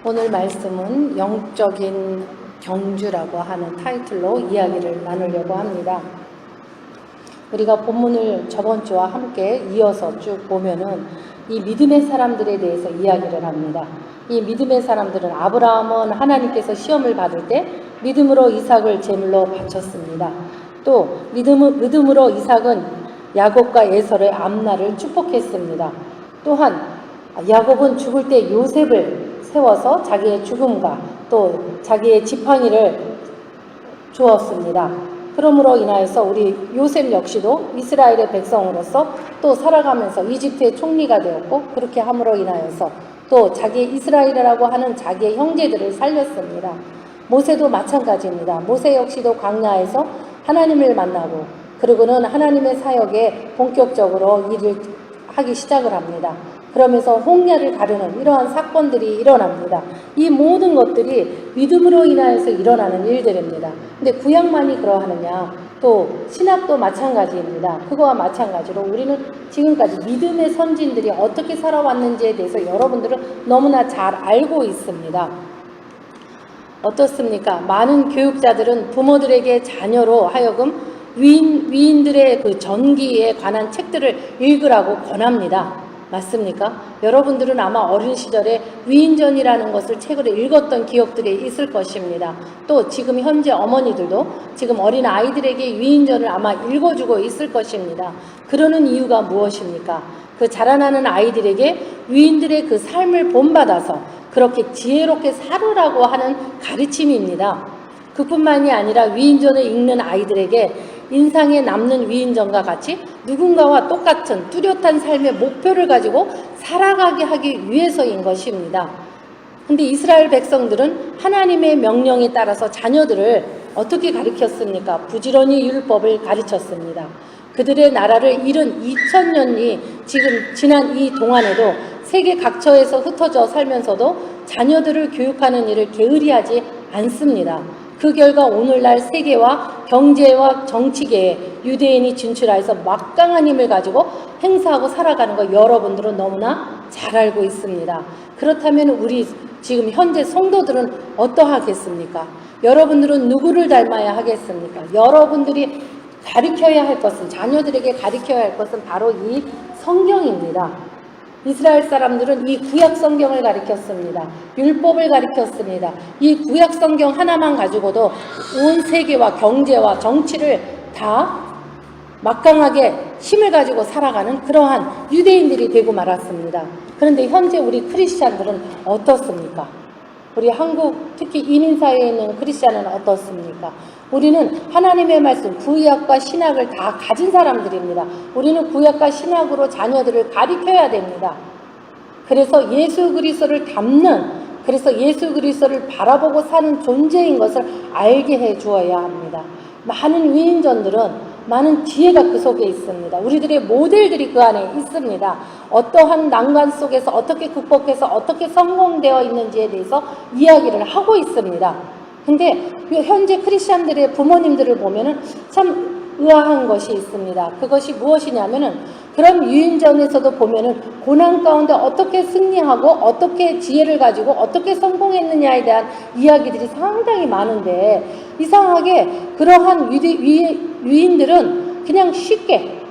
오늘 말씀은 영적인 경주라고 하는 타이틀로 이야기를 나누려고 합니다. 우리가 본문을 저번 주와 함께 이어서 쭉 보면은 이 믿음의 사람들에 대해서 이야기를 합니다. 이 믿음의 사람들은 아브라함은 하나님께서 시험을 받을 때 믿음으로 이삭을 제물로 바쳤습니다. 또 믿음으로 이삭은 야곱과 에서의 암나를 축복했습니다. 또한 야곱은 죽을 때 요셉을 세워서 자기의 죽음과 또 자기의 지팡이를 주었습니다. 그러므로 인하여서 우리 요셉 역시도 이스라엘의 백성으로서 또 살아가면서 이집트의 총리가 되었고, 그렇게 함으로 인하여서 또 자기의 이스라엘이라고 하는 자기의 형제들을 살렸습니다. 모세도 마찬가지입니다. 모세 역시도 광야에서 하나님을 만나고 그리고는 하나님의 사역에 본격적으로 일을 하기 시작을 합니다. 그러면서 홍야를 가르는 이러한 사건들이 일어납니다. 이 모든 것들이 믿음으로 인하여서 일어나는 일들입니다. 근데 구약만이 그러하느냐? 또 신약도 마찬가지입니다. 그거와 마찬가지로 우리는 지금까지 믿음의 선진들이 어떻게 살아왔는지에 대해서 여러분들은 너무나 잘 알고 있습니다. 어떻습니까? 많은 교육자들은 부모들에게 자녀로 하여금 위인들의 그 전기에 관한 책들을 읽으라고 권합니다. 맞습니까? 여러분들은 아마 어린 시절에 위인전이라는 것을 책을 읽었던 기억들이 있을 것입니다. 또 지금 현재 어머니들도 지금 어린 아이들에게 위인전을 아마 읽어주고 있을 것입니다. 그러는 이유가 무엇입니까? 그 자라나는 아이들에게 위인들의 그 삶을 본받아서 그렇게 지혜롭게 살으라고 하는 가르침입니다. 그뿐만이 아니라 위인전을 읽는 아이들에게 인상에 남는 위인전과 같이 누군가와 똑같은 뚜렷한 삶의 목표를 가지고 살아가게 하기 위해서인 것입니다. 근데 이스라엘 백성들은 하나님의 명령에 따라서 자녀들을 어떻게 가르쳤습니까? 부지런히 율법을 가르쳤습니다. 그들의 나라를 잃은 2000년이 지금 지난 이 동안에도 세계 각처에서 흩어져 살면서도 자녀들을 교육하는 일을 게으리하지 않습니다. 그 결과 오늘날 세계와 경제와 정치계에 유대인이 진출해서 막강한 힘을 가지고 행사하고 살아가는 거 여러분들은 너무나 잘 알고 있습니다. 그렇다면 우리 지금 현재 성도들은 어떠하겠습니까? 여러분들은 누구를 닮아야 하겠습니까? 여러분들이 가르쳐야 할 것은, 자녀들에게 가르쳐야 할 것은 바로 이 성경입니다. 이스라엘 사람들은 이 구약 성경을 가르쳤습니다. 율법을 가르쳤습니다. 이 구약 성경 하나만 가지고도 온 세계와 경제와 정치를 다 막강하게 힘을 가지고 살아가는 그러한 유대인들이 되고 말았습니다. 그런데 현재 우리 크리스찬들은 어떻습니까? 우리 한국 특히 이민사회에 있는 크리스찬은 어떻습니까? 우리는 하나님의 말씀, 구약과 신약을 다 가진 사람들입니다. 우리는 구약과 신약으로 자녀들을 가르쳐야 됩니다. 그래서 예수 그리스도를 닮는, 그래서 예수 그리스도를 바라보고 사는 존재인 것을 알게 해 주어야 합니다. 많은 위인전들은 많은 지혜가 그 속에 있습니다. 우리들의 모델들이 그 안에 있습니다. 어떠한 난관 속에서 어떻게 극복해서 어떻게 성공되어 있는지에 대해서 이야기를 하고 있습니다. 근데 현재 크리스찬들의 부모님들을 보면은 참 의아한 것이 있습니다. 그것이 무엇이냐면은 그런 유인전에서도 보면은 고난 가운데 어떻게 승리하고 어떻게 지혜를 가지고 어떻게 성공했느냐에 대한 이야기들이 상당히 많은데, 이상하게 그러한 유인들은 그냥 쉽게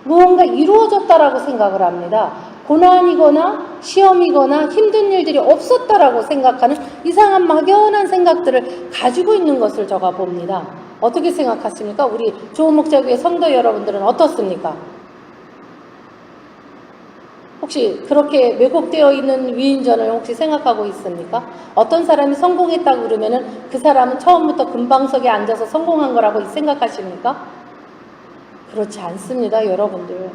무언가 이루어졌다라고 생각을 합니다. 고난이거나 시험이거나 힘든 일들이 없었다라고 생각하는 이상한 막연한 생각들을 가지고 있는 것을 제가 봅니다. 어떻게 생각하십니까? 우리 조목자교회 성도 여러분들은 어떻습니까? 혹시 그렇게 왜곡되어 있는 위인전을 혹시 생각하고 있습니까? 어떤 사람이 성공했다고 그러면은 그 사람은 처음부터 금방석에 앉아서 성공한 거라고 생각하십니까? 그렇지 않습니다, 여러분들.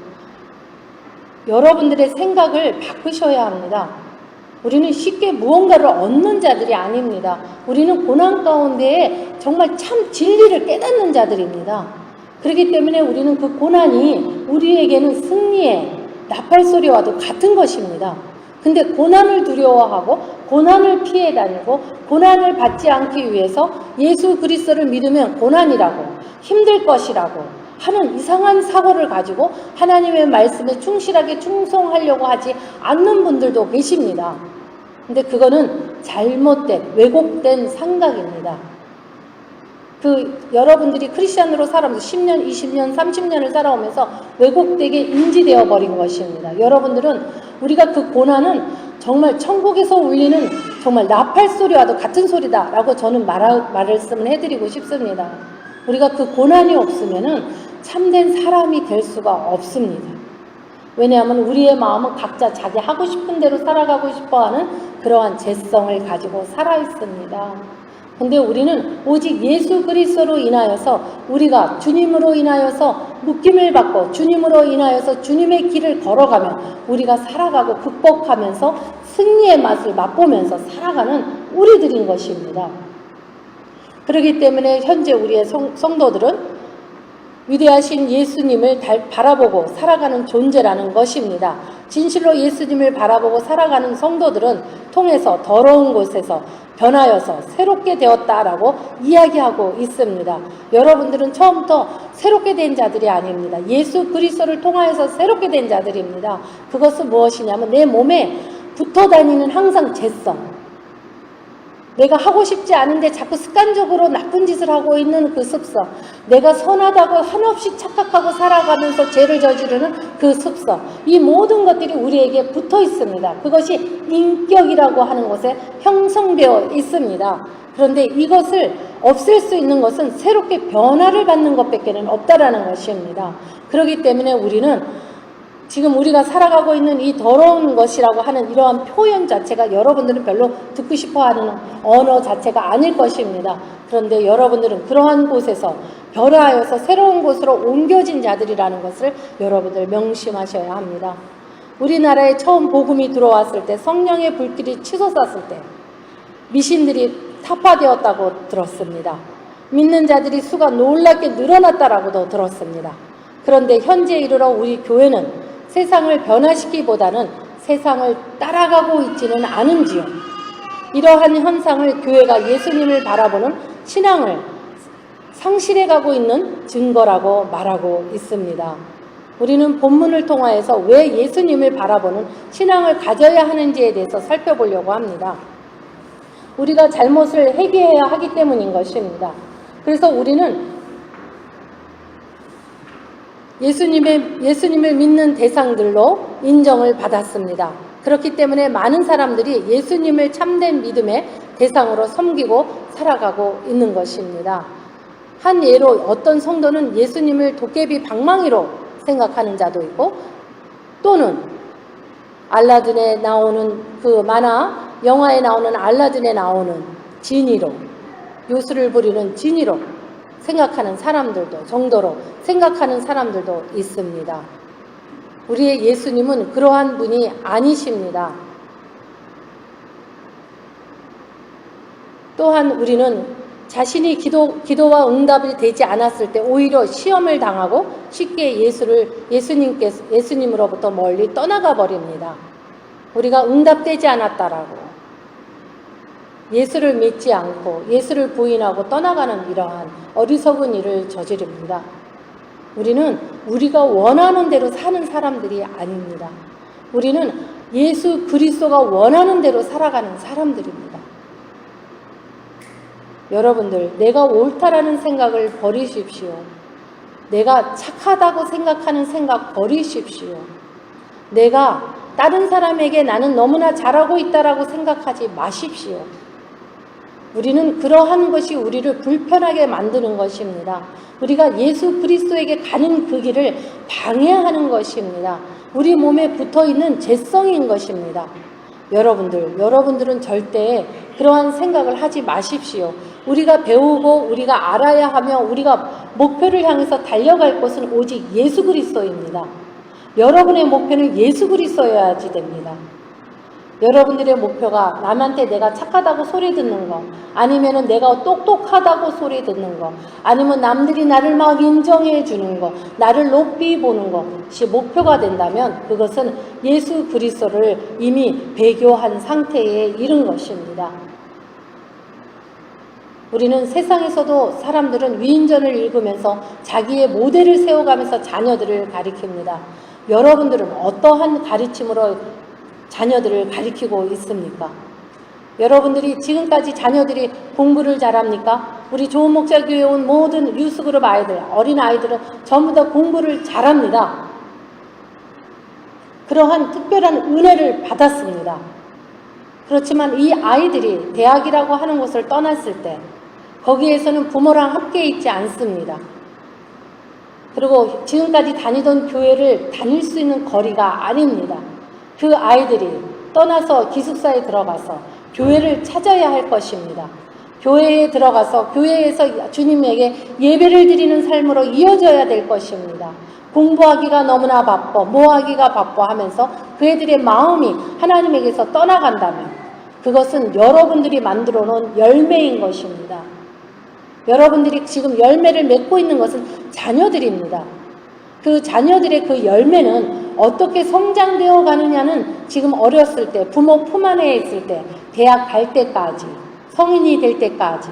여러분들의 생각을 바꾸셔야 합니다. 우리는 쉽게 무언가를 얻는 자들이 아닙니다. 우리는 고난 가운데에 정말 참 진리를 깨닫는 자들입니다. 그렇기 때문에 우리는 그 고난이 우리에게는 승리의 나팔소리와도 같은 것입니다. 근데 고난을 두려워하고 고난을 피해 다니고 고난을 받지 않기 위해서 예수 그리스도를 믿으면 고난이라고, 힘들 것이라고 하는 이상한 사고를 가지고 하나님의 말씀에 충실하게 충성하려고 하지 않는 분들도 계십니다. 근데 그거는 잘못된, 왜곡된 생각입니다. 여러분들이 크리스천으로 살아오면서 10년, 20년, 30년을 살아오면서 왜곡되게 인지되어 버린 것입니다. 여러분들은 우리가 그 고난은 정말 천국에서 울리는 정말 나팔 소리와도 같은 소리다 라고 저는 말씀을 해드리고 싶습니다. 우리가 그 고난이 없으면은 참된 사람이 될 수가 없습니다. 왜냐하면 우리의 마음은 각자 자기 하고 싶은 대로 살아가고 싶어하는 그러한 죄성을 가지고 살아 있습니다. 근데 우리는 오직 예수 그리스도로 인하여서 우리가 주님으로 인하여서 묶임을 받고 주님으로 인하여서 주님의 길을 걸어가면 우리가 살아가고 극복하면서 승리의 맛을 맛보면서 살아가는 우리들인 것입니다. 그렇기 때문에 현재 우리의 성도들은 위대하신 예수님을 바라보고 살아가는 존재라는 것입니다. 진실로 예수님을 바라보고 살아가는 성도들은 통해서 더러운 곳에서 변하여서 새롭게 되었다라고 이야기하고 있습니다. 여러분들은 처음부터 새롭게 된 자들이 아닙니다. 예수 그리스도를 통하여서 새롭게 된 자들입니다. 그것은 무엇이냐면 내 몸에 붙어 다니는 항상 죄성, 내가 하고 싶지 않은데 자꾸 습관적으로 나쁜 짓을 하고 있는 그 습성, 내가 선하다고 한없이 착각하고 살아가면서 죄를 저지르는 그 습성, 이 모든 것들이 우리에게 붙어 있습니다. 그것이 인격이라고 하는 곳에 형성되어 있습니다. 그런데 이것을 없앨 수 있는 것은 새롭게 변화를 받는 것밖에는 없다라는 것입니다. 그렇기 때문에 우리는 지금 우리가 살아가고 있는 이 더러운 것이라고 하는 이러한 표현 자체가 여러분들은 별로 듣고 싶어하는 언어 자체가 아닐 것입니다. 그런데 여러분들은 그러한 곳에서 변화하여서 새로운 곳으로 옮겨진 자들이라는 것을 여러분들 명심하셔야 합니다. 우리나라에 처음 복음이 들어왔을 때, 성령의 불길이 치솟았을 때 미신들이 타파되었다고 들었습니다. 믿는 자들이 수가 놀랍게 늘어났다라고도 들었습니다. 그런데 현재 이르러 우리 교회는 세상을 변화시키기보다는 세상을 따라가고 있지는 않은지요. 이러한 현상을 교회가 예수님을 바라보는 신앙을 상실해가고 있는 증거라고 말하고 있습니다. 우리는 본문을 통하여서 왜 예수님을 바라보는 신앙을 가져야 하는지에 대해서 살펴보려고 합니다. 우리가 잘못을 회개해야 하기 때문인 것입니다. 그래서 우리는 예수님을 믿는 대상들로 인정을 받았습니다. 그렇기 때문에 많은 사람들이 예수님을 참된 믿음의 대상으로 섬기고 살아가고 있는 것입니다. 한 예로 어떤 성도는 예수님을 도깨비 방망이로 생각하는 자도 있고, 또는 알라딘에 나오는 그 만화 영화에 나오는 알라딘에 나오는 지니로, 요술을 부리는 지니로 생각하는 사람들도, 정도로 생각하는 사람들도 있습니다. 우리의 예수님은 그러한 분이 아니십니다. 또한 우리는 자신이 기도와 응답이 되지 않았을 때 오히려 시험을 당하고 쉽게 예수님으로부터 멀리 떠나가 버립니다. 우리가 응답되지 않았다라고 예수를 믿지 않고 예수를 부인하고 떠나가는 이러한 어리석은 일을 저지릅니다. 우리는 우리가 원하는 대로 사는 사람들이 아닙니다. 우리는 예수 그리스도가 원하는 대로 살아가는 사람들입니다. 여러분들, 내가 옳다라는 생각을 버리십시오. 내가 착하다고 생각하는 생각 버리십시오. 내가 다른 사람에게 나는 너무나 잘하고 있다라고 생각하지 마십시오. 우리는 그러한 것이 우리를 불편하게 만드는 것입니다. 우리가 예수 그리스도에게 가는 그 길을 방해하는 것입니다. 우리 몸에 붙어있는 죄성인 것입니다. 여러분들은 절대 그러한 생각을 하지 마십시오. 우리가 배우고 우리가 알아야 하며 우리가 목표를 향해서 달려갈 곳은 오직 예수 그리스도입니다. 여러분의 목표는 예수 그리스도여야지 됩니다. 여러분들의 목표가 남한테 내가 착하다고 소리 듣는 거, 아니면은 내가 똑똑하다고 소리 듣는 거, 아니면 남들이 나를 막 인정해 주는 거, 나를 높이 보는 것이 목표가 된다면 그것은 예수 그리스도를 이미 배교한 상태에 이른 것입니다. 우리는 세상에서도 사람들은 위인전을 읽으면서 자기의 모델을 세워가면서 자녀들을 가리킵니다. 여러분들은 어떠한 가르침으로 자녀들을 가리키고 있습니까? 여러분들이 지금까지 자녀들이 공부를 잘합니까? 우리 좋은 목자 교회에 온 모든 유스그룹 아이들, 어린 아이들은 전부 다 공부를 잘합니다. 그러한 특별한 은혜를 받았습니다. 그렇지만 이 아이들이 대학이라고 하는 곳을 떠났을 때 거기에서는 부모랑 함께 있지 않습니다. 그리고 지금까지 다니던 교회를 다닐 수 있는 거리가 아닙니다. 그 아이들이 떠나서 기숙사에 들어가서 교회를 찾아야 할 것입니다. 교회에 들어가서 교회에서 주님에게 예배를 드리는 삶으로 이어져야 될 것입니다. 공부하기가 너무나 바빠, 뭐하기가 바빠 하면서 그 애들의 마음이 하나님에게서 떠나간다면 그것은 여러분들이 만들어 놓은 열매인 것입니다. 여러분들이 지금 열매를 맺고 있는 것은 자녀들입니다. 그 자녀들의 그 열매는 어떻게 성장되어 가느냐는 지금 어렸을 때, 부모 품 안에 있을 때, 대학 갈 때까지, 성인이 될 때까지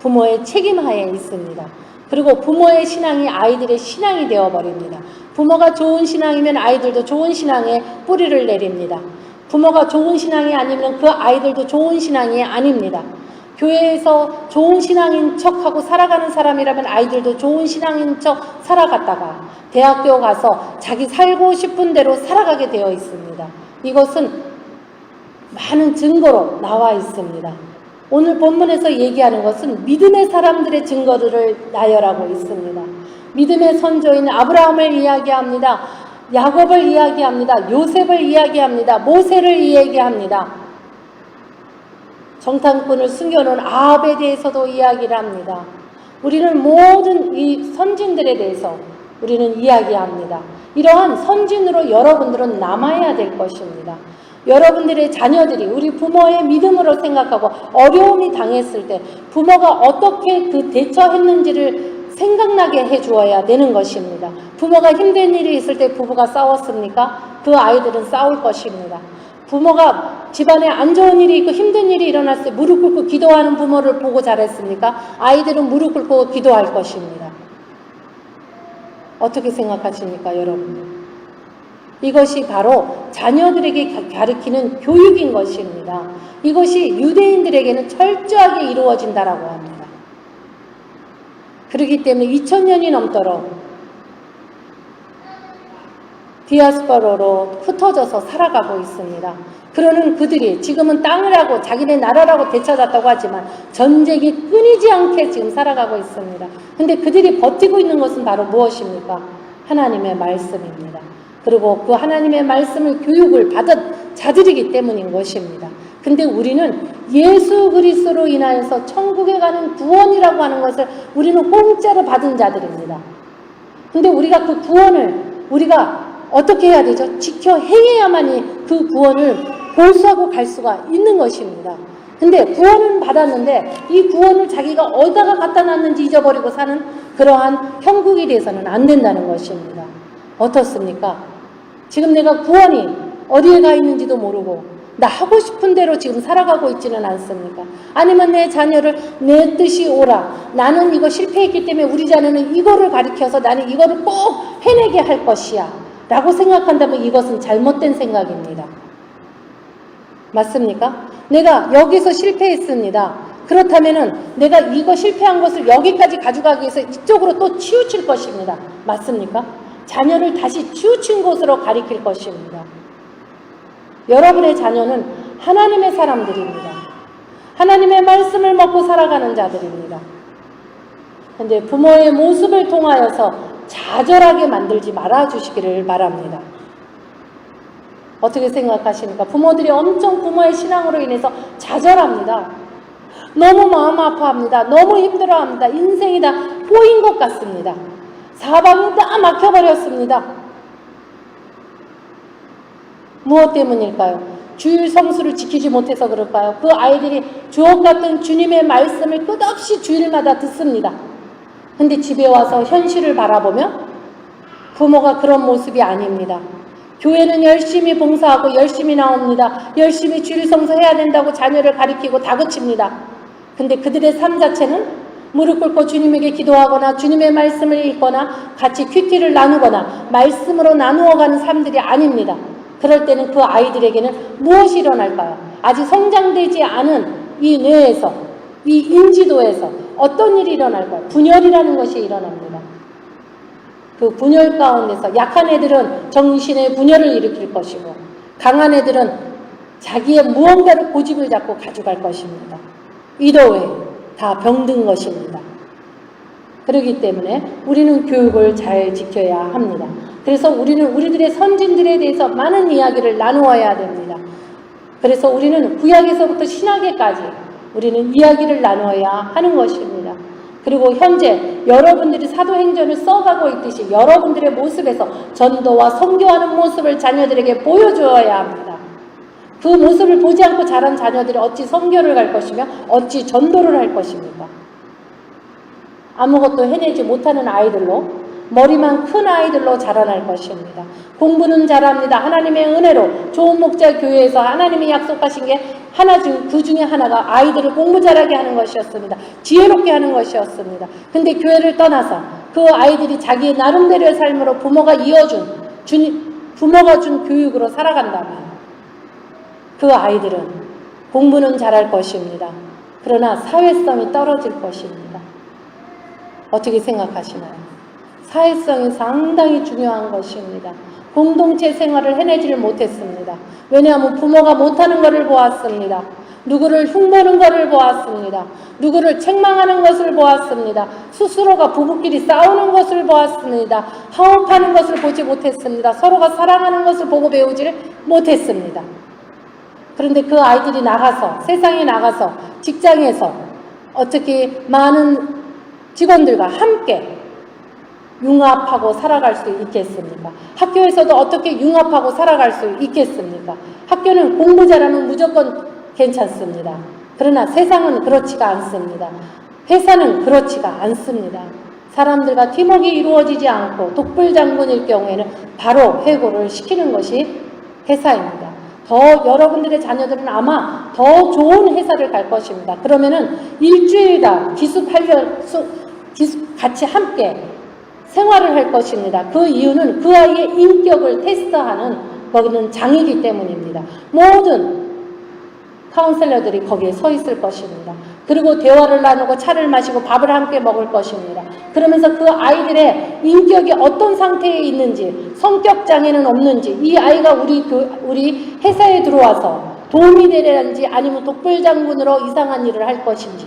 부모의 책임하에 있습니다. 그리고 부모의 신앙이 아이들의 신앙이 되어버립니다. 부모가 좋은 신앙이면 아이들도 좋은 신앙에 뿌리를 내립니다. 부모가 좋은 신앙이 아니면 그 아이들도 좋은 신앙이 아닙니다. 교회에서 좋은 신앙인 척하고 살아가는 사람이라면 아이들도 좋은 신앙인 척 살아갔다가 대학교 가서 자기 살고 싶은 대로 살아가게 되어 있습니다. 이것은 많은 증거로 나와 있습니다. 오늘 본문에서 얘기하는 것은 믿음의 사람들의 증거들을 나열하고 있습니다. 믿음의 선조인 아브라함을 이야기합니다. 야곱을 이야기합니다. 요셉을 이야기합니다. 모세를 이야기합니다. 정탐꾼을 숨겨놓은 아합에 대해서도 이야기를 합니다. 우리는 모든 이 선진들에 대해서 우리는 이야기합니다. 이러한 선진으로 여러분들은 남아야 될 것입니다. 여러분들의 자녀들이 우리 부모의 믿음으로 생각하고 어려움이 당했을 때 부모가 어떻게 그 대처했는지를 생각나게 해주어야 되는 것입니다. 부모가 힘든 일이 있을 때 부부가 싸웠습니까? 그 아이들은 싸울 것입니다. 부모가 집안에 안 좋은 일이 있고 힘든 일이 일어났을 때 무릎 꿇고 기도하는 부모를 보고 잘했습니까? 아이들은 무릎 꿇고 기도할 것입니다. 어떻게 생각하십니까, 여러분? 이것이 바로 자녀들에게 가르치는 교육인 것입니다. 이것이 유대인들에게는 철저하게 이루어진다라고 합니다. 그렇기 때문에 2000년이 넘도록 디아스포라로 흩어져서 살아가고 있습니다. 그러는 그들이 지금은 땅이라고 자기네 나라라고 되찾았다고 하지만 전쟁이 끊이지 않게 지금 살아가고 있습니다. 근데 그들이 버티고 있는 것은 바로 무엇입니까? 하나님의 말씀입니다. 그리고 그 하나님의 말씀을 교육을 받은 자들이기 때문인 것입니다. 근데 우리는 예수 그리스도로 인하여서 천국에 가는 구원이라고 하는 것을 우리는 공짜로 받은 자들입니다. 근데 우리가 그 구원을 우리가 어떻게 해야 되죠? 지켜 행해야만이 그 구원을 보수하고 갈 수가 있는 것입니다. 근데 구원은 받았는데 이 구원을 자기가 어디다가 갖다 놨는지 잊어버리고 사는 그러한 형국이 돼서는 안 된다는 것입니다. 어떻습니까? 지금 내가 구원이 어디에 가 있는지도 모르고 나 하고 싶은 대로 지금 살아가고 있지는 않습니까? 아니면 내 자녀를 내 뜻이 오라. 나는 이거 실패했기 때문에 우리 자녀는 이거를 가르쳐서 나는 이거를 꼭 해내게 할 것이야 라고 생각한다면 이것은 잘못된 생각입니다. 맞습니까? 내가 여기서 실패했습니다. 그렇다면은 내가 이거 실패한 것을 여기까지 가져가기 위해서 이쪽으로 또 치우칠 것입니다. 맞습니까? 자녀를 다시 치우친 곳으로 가리킬 것입니다. 여러분의 자녀는 하나님의 사람들입니다. 하나님의 말씀을 먹고 살아가는 자들입니다. 그런데 부모의 모습을 통하여서 좌절하게 만들지 말아주시기를 바랍니다. 어떻게 생각하십니까? 부모들이 엄청 부모의 신앙으로 인해서 좌절합니다. 너무 마음 아파합니다. 너무 힘들어합니다. 인생이 다 꼬인 것 같습니다. 사방이 다 막혀버렸습니다. 무엇 때문일까요? 주일 성수를 지키지 못해서 그럴까요? 그 아이들이 주옥 같은 주님의 말씀을 끝없이 주일마다 듣습니다. 근데 집에 와서 현실을 바라보면 부모가 그런 모습이 아닙니다. 교회는 열심히 봉사하고 열심히 나옵니다. 열심히 주일 성수해야 된다고 자녀를 가리키고 다그칩니다. 근데 그들의 삶 자체는 무릎 꿇고 주님에게 기도하거나 주님의 말씀을 읽거나 같이 큐티를 나누거나 말씀으로 나누어가는 삶들이 아닙니다. 그럴 때는 그 아이들에게는 무엇이 일어날까요? 아직 성장되지 않은 이 뇌에서, 이 인지도에서 어떤 일이 일어날까요? 분열이라는 것이 일어납니다. 그 분열 가운데서 약한 애들은 정신의 분열을 일으킬 것이고, 강한 애들은 자기의 무언가를 고집을 잡고 가져갈 것입니다. 이도 외에 다 병든 것입니다. 그렇기 때문에 우리는 교육을 잘 지켜야 합니다. 그래서 우리는 우리들의 선진들에 대해서 많은 이야기를 나누어야 됩니다. 그래서 우리는 구약에서부터 신약에까지 우리는 이야기를 나누어야 하는 것입니다. 그리고 현재 여러분들이 사도행전을 써가고 있듯이 여러분들의 모습에서 전도와 선교하는 모습을 자녀들에게 보여주어야 합니다. 그 모습을 보지 않고 자란 자녀들이 어찌 선교를 갈 것이며 어찌 전도를 할 것입니까? 아무것도 해내지 못하는 아이들로, 머리만 큰 아이들로 자라날 것입니다. 공부는 잘합니다. 하나님의 은혜로 좋은 목자 교회에서 하나님이 약속하신 게 그 중에 하나가 아이들을 공부 잘하게 하는 것이었습니다. 지혜롭게 하는 것이었습니다. 근데 교회를 떠나서 그 아이들이 자기 나름대로의 삶으로 부모가 준 교육으로 살아간다면 그 아이들은 공부는 잘할 것입니다. 그러나 사회성이 떨어질 것입니다. 어떻게 생각하시나요? 사회성이 상당히 중요한 것입니다. 공동체 생활을 해내지를 못했습니다. 왜냐하면 부모가 못하는 것을 보았습니다. 누구를 흉보는 것을 보았습니다. 누구를 책망하는 것을 보았습니다. 스스로가 부부끼리 싸우는 것을 보았습니다. 화합하는 것을 보지 못했습니다. 서로가 사랑하는 것을 보고 배우지를 못했습니다. 그런데 그 아이들이 나가서, 세상에 나가서, 직장에서 어떻게 많은 직원들과 함께 융합하고 살아갈 수 있겠습니까? 학교에서도 어떻게 융합하고 살아갈 수 있겠습니까? 학교는 공부 잘하면 무조건 괜찮습니다. 그러나 세상은 그렇지가 않습니다. 회사는 그렇지가 않습니다. 사람들과 팀워크가 이루어지지 않고 독불장군일 경우에는 바로 해고를 시키는 것이 회사입니다. 여러분들의 자녀들은 아마 더 좋은 회사를 갈 것입니다. 그러면은 일주일간 같이 함께 생활을 할 것입니다. 그 이유는 그 아이의 인격을 테스트하는 거기는 장이기 때문입니다. 모든 카운셀러들이 거기에 서 있을 것입니다. 그리고 대화를 나누고 차를 마시고 밥을 함께 먹을 것입니다. 그러면서 그 아이들의 인격이 어떤 상태에 있는지, 성격 장애는 없는지, 이 아이가 우리 회사에 들어와서 도움이 되려는지 아니면 독불장군으로 이상한 일을 할 것인지,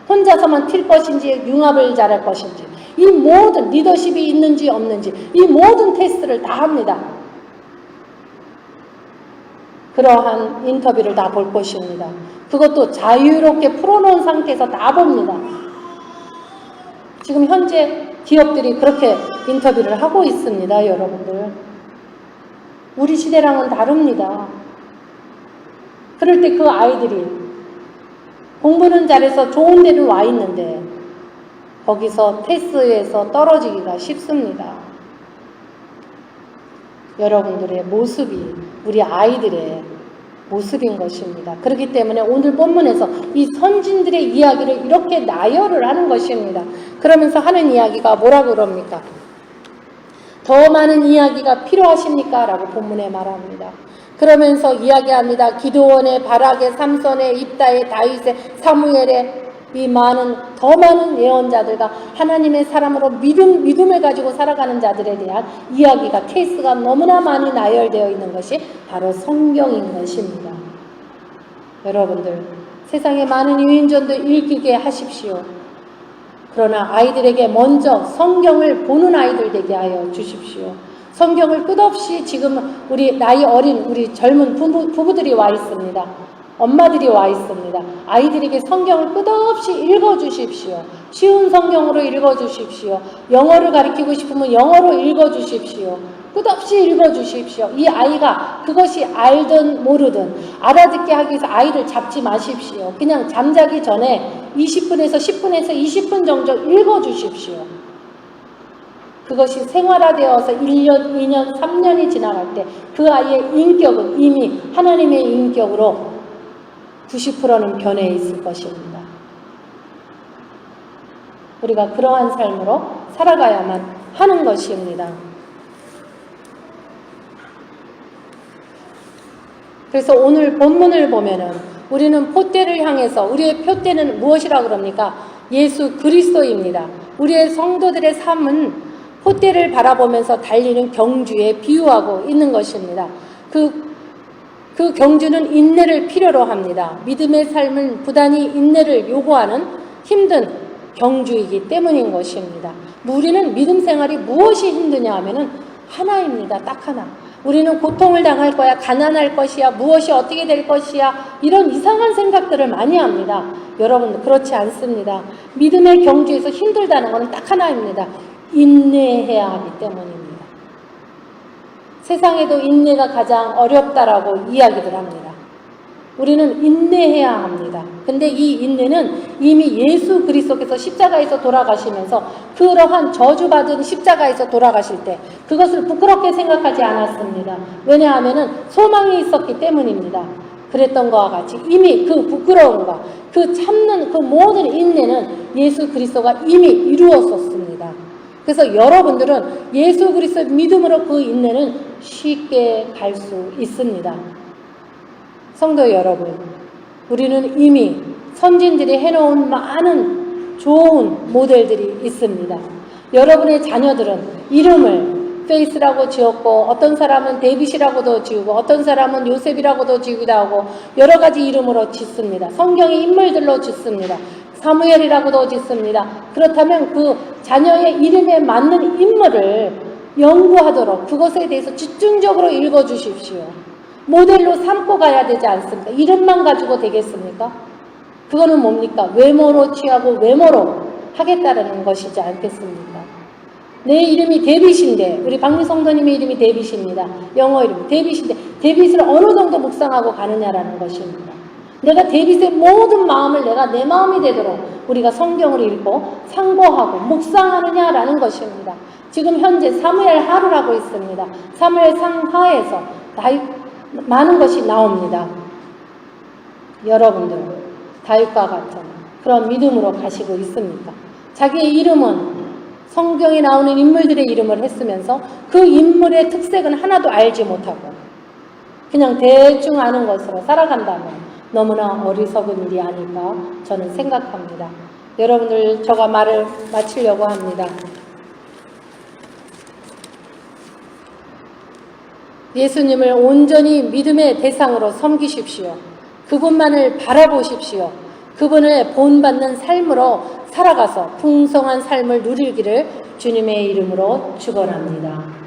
혼자서만 튈 것인지, 융합을 잘할 것인지, 이 모든 리더십이 있는지 없는지 이 모든 테스트를 다 합니다. 그러한 인터뷰를 다 볼 것입니다. 그것도 자유롭게 풀어놓은 상태에서 다 봅니다. 지금 현재 기업들이 그렇게 인터뷰를 하고 있습니다. 여러분들. 우리 시대랑은 다릅니다. 그럴 때 그 아이들이 공부는 잘해서 좋은 데는 와 있는데 거기서 테스트에서 떨어지기가 쉽습니다. 여러분들의 모습이 우리 아이들의 모습인 것입니다. 그렇기 때문에 오늘 본문에서 이 선진들의 이야기를 이렇게 나열을 하는 것입니다. 그러면서 하는 이야기가 뭐라고 그럽니까? 더 많은 이야기가 필요하십니까? 라고 본문에 말합니다. 그러면서 이야기합니다. 기드온의, 바락의, 삼손의, 입다의, 다윗의, 사무엘의 이 더 많은 예언자들과 하나님의 사람으로 믿음을 가지고 살아가는 자들에 대한 이야기가, 케이스가 너무나 많이 나열되어 있는 것이 바로 성경인 것입니다. 여러분들, 세상에 많은 유인전도 읽게 하십시오. 그러나 아이들에게 먼저 성경을 보는 아이들 되게 하여 주십시오. 성경을 끝없이 지금 우리 나이 어린 우리 젊은 부부들이 와 있습니다. 엄마들이 와 있습니다. 아이들에게 성경을 끝없이 읽어주십시오. 쉬운 성경으로 읽어주십시오. 영어를 가르치고 싶으면 영어로 읽어주십시오. 끝없이 읽어주십시오. 이 아이가 그것이 알든 모르든 알아듣게 하기 위해서 아이를 잡지 마십시오. 그냥 잠자기 전에 20분에서 10분에서 20분 정도 읽어주십시오. 그것이 생활화되어서 1년, 2년, 3년이 지나갈 때 그 아이의 인격은 이미 하나님의 인격으로 90%는 변해 있을 것입니다. 우리가 그러한 삶으로 살아가야만 하는 것입니다. 그래서 오늘 본문을 보면은 우리는 포대를 향해서 우리의 표대는 무엇이라고 그럽니까? 예수 그리스도입니다. 우리의 성도들의 삶은 포대를 바라보면서 달리는 경주에 비유하고 있는 것입니다. 그 경주는 인내를 필요로 합니다. 믿음의 삶은 부단히 인내를 요구하는 힘든 경주이기 때문인 것입니다. 우리는 믿음 생활이 무엇이 힘드냐 하면은 하나입니다. 딱 하나. 우리는 고통을 당할 거야, 가난할 것이야, 무엇이 어떻게 될 것이야, 이런 이상한 생각들을 많이 합니다. 여러분, 그렇지 않습니다. 믿음의 경주에서 힘들다는 것은 딱 하나입니다. 인내해야 하기 때문입니다. 세상에도 인내가 가장 어렵다라고 이야기들 합니다. 우리는 인내해야 합니다. 근데 이 인내는 이미 예수 그리스도께서 십자가에서 돌아가시면서 그러한 저주받은 십자가에서 돌아가실 때 그것을 부끄럽게 생각하지 않았습니다. 왜냐하면 소망이 있었기 때문입니다. 그랬던 것과 같이 이미 그 부끄러움과 그 참는 그 모든 인내는 예수 그리스도가 이미 이루었었습니다. 그래서 여러분들은 예수 그리스도의 믿음으로 그 인내는 쉽게 갈 수 있습니다. 성도 여러분, 우리는 이미 선진들이 해놓은 많은 좋은 모델들이 있습니다. 여러분의 자녀들은 이름을 페이스라고 지었고, 어떤 사람은 데빗이라고도 지우고, 어떤 사람은 요셉이라고도 지우기도 하고, 여러 가지 이름으로 짓습니다. 성경의 인물들로 짓습니다. 사무엘이라고도 짓습니다. 그렇다면 그 자녀의 이름에 맞는 인물을 연구하도록 그것에 대해서 집중적으로 읽어주십시오. 모델로 삼고 가야 되지 않습니까? 이름만 가지고 되겠습니까? 그거는 뭡니까? 외모로 취하고 외모로 하겠다는 것이지 않겠습니까? 내 이름이 데빗인데, 우리 박미 성도님의 이름이 데빗입니다. 영어 이름 데빗인데 데빗을 어느 정도 묵상하고 가느냐라는 것입니다. 내가 데빗의 모든 마음을 내가 내 마음이 되도록 우리가 성경을 읽고 상고하고 묵상하느냐라는 것입니다. 지금 현재 사무엘 하루라고 있습니다. 사무엘 상하에서 많은 것이 나옵니다. 여러분들 다윗과 같은 그런 믿음으로 가시고 있습니까? 자기의 이름은 성경에 나오는 인물들의 이름을 했으면서 그 인물의 특색은 하나도 알지 못하고 그냥 대충 아는 것으로 살아간다면 너무나 어리석은 일이 아닐까 저는 생각합니다. 여러분들, 제가 말을 마치려고 합니다. 예수님을 온전히 믿음의 대상으로 섬기십시오. 그분만을 바라보십시오. 그분을 본받는 삶으로 살아가서 풍성한 삶을 누리기를 주님의 이름으로 축원합니다.